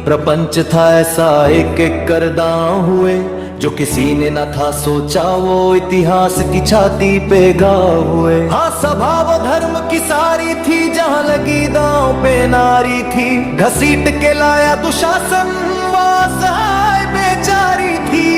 प्रपंच था ऐसा एक एक करदां हुए, जो किसी ने न था सोचा वो इतिहास की छाती पे गाँव हुए। हाँ सभा वो धर्म की सारी थी, जहाँ लगी दांव पे नारी थी। घसीट के लाया दुशासन, वो असहाय बेचारी थी।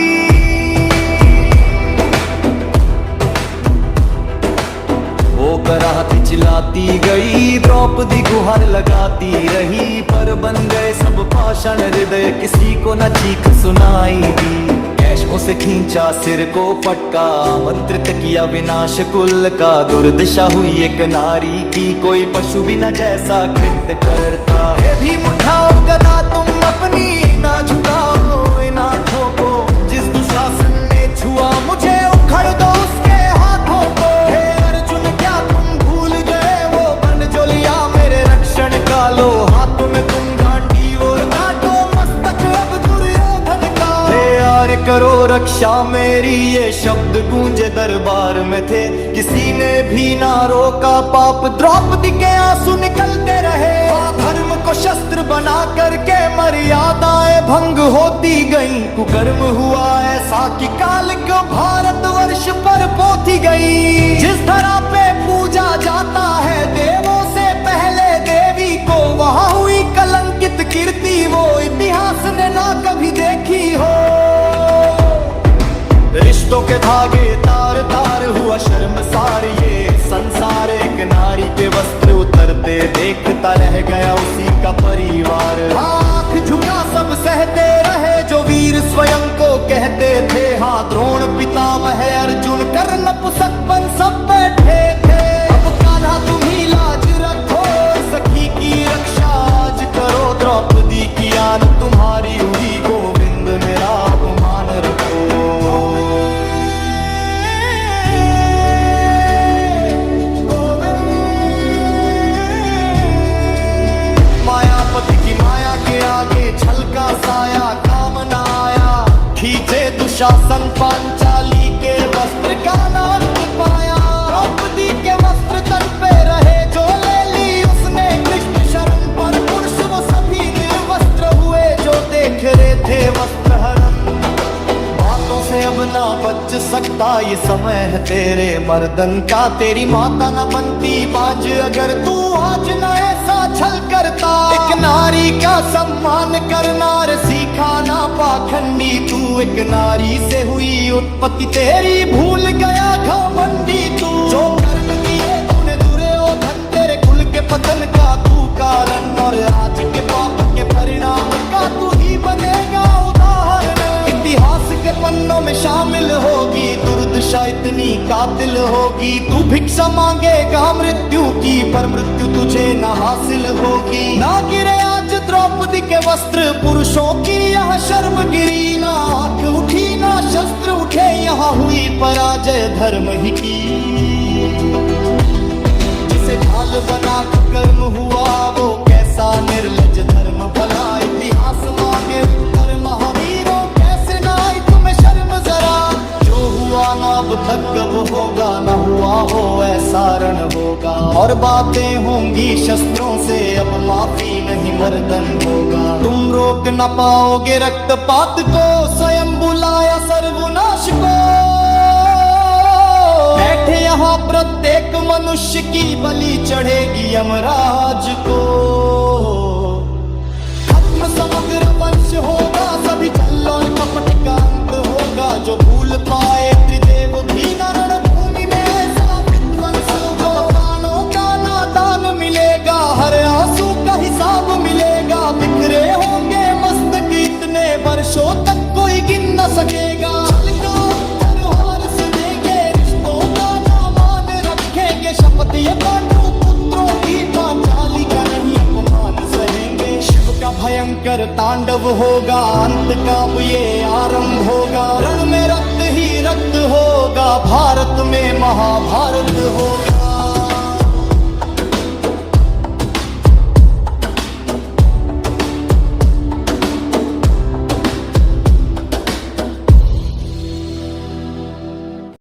वो कराहती चिल्लाती गई, द्रौपदी गुहार लगाती रही। पर बन गए सब पाषाण हृदय, किसी को न चीख सुनाई दी। कैशों से खींचा सिर को पटका, आमंत्रित किया विनाश कुल का। दुर्दशा हुई एक नारी की, कोई पशु भी न जैसा कृत्य करता। हे भीम उठाओ गदा तुम अपनी, ना झुकाओ इन आंखों को। जिस दुशासन ने छुआ मुझे, उखड़ दो उसके हाथों को। हे अर्जुन क्या तुम भूल गए, वो बन जो लिया मेरे रक्षण का। लो हाथों में तुम घाटी और काटो मस्तक अब दुर्योधन का। हे यार करो रक्षा मेरी, ये शब्द गूंजे दरबार में थे। किसी ने भी ना रोका, पाप द्रौपदी के आंसू निकलते रहे। धर्म को शस्त्र बना करके मर्यादाएं भंग होती गई। कुकर्म हुआ ऐसा कि काल को भारतवर्ष पर पोती गई। जिस धरा पे पूजा जाता है देवों से पहले देवी को, वहां हुई कलंकित कीर्ति, वो इतिहास ने ना कभी देखी हो। रिश्तों के धागे तार तार हुआ शर्मसार ये संसार। एक नारी के वस्त्र उतरते देखता रह गया उसी का परिवार। आंख झुका सब सहते रहे, जो वीर स्वयं को कहते थे। हाँ द्रोण पितामह अर्जुन कर्ण पुस्तक बन सब बैठे थे। अब कान्हा तुम ही लाज रखो, सखी की रक्षा आज करो। द्रौपदी की आन तुम्हारी हुई, गोविंद मेरा अपमान रखो। मायापति की माया के आगे छलका साया काम न आया। खींचे दुशासन पांचाली के वस्त्र का नाम पाया। द्रौपदी के वस्त्र तन पे रहे, जो ले ली उसने कृष्ण शरण पर। पुरुष वो सभी निर्वस्त्र हुए, जो देख रहे थे वस्त्र हरण। बातों से अब ना बच सकता ये समय है तेरे मर्दन का। तेरी माता न बनती बाज, अगर तू आज न ऐसा छल करता। एक नारी का सम्मान करना सीखा ना पाखंडी तू। एक नारी से हुई उत्पत्ति तेरी, भूल गया घमंडी तू। जो कर्म किए तूने दुर्योधन, तेरे कुल के पतन का तू कारण। और आज के पाप के परिणाम का तू ही बनेगा उदाहरण। इतिहास के पन्नों में शामिल होगी दुर्दशा इतनी कातिल होगी। तू भिक्षा मांगेगा मृत्यु की, पर मृत्यु तुझे न हासिल होगी। ना गिरे आज द्रौपदी के वस्त्र पुरुषों की, यहाँ शर्म गिरी ना आंख उठी, ना शस्त्र उठे। यहाँ हुई पराजय धर्म ही की। जिसे ढाल बना कर्म हुआ, वो कैसा निर्लज धर्म भला। इतिहास मांगे उत्तर महावीरों, कैसे ना आई तुम्हें शर्म जरा। जो हुआ ना अब तक कब होगा, ना हुआ हो ऐसा रण होगा। और बातें होंगी शस्त्रों से, अब माफी नहीं मर्दन होगा। तुम रोक न पाओगे रक्तपात को, स्वयं बुलाया सर्वनाश को। बैठे यहाँ प्रत्येक मनुष्य की बलि चढ़ेगी यमराज को। खत्म समग्र वंश होगा, सभी छल और कपट का अंत होगा। जो भूल पाए त्रिदेव भी न रणभूमि में, ऐसा विध्वंस होगा। प्राणों का नादान मिलेगा, हर आंसू का हिसाब मिलेगा। बिखरे होंगे मस्तक इतने वर्षों तक कोई गिन न सकेगा। त्योहार सुनेंगे, रिश्तों का ना मान रखेंगे। शपथ ये पांडु पुत्रों की, पांचाली का नहीं अपमान सहेंगे। शिव का भयंकर तांडव होगा, अंत का ये आरंभ होगा। रण में रक्त ही रक्त होगा, भारत में महाभारत होगा।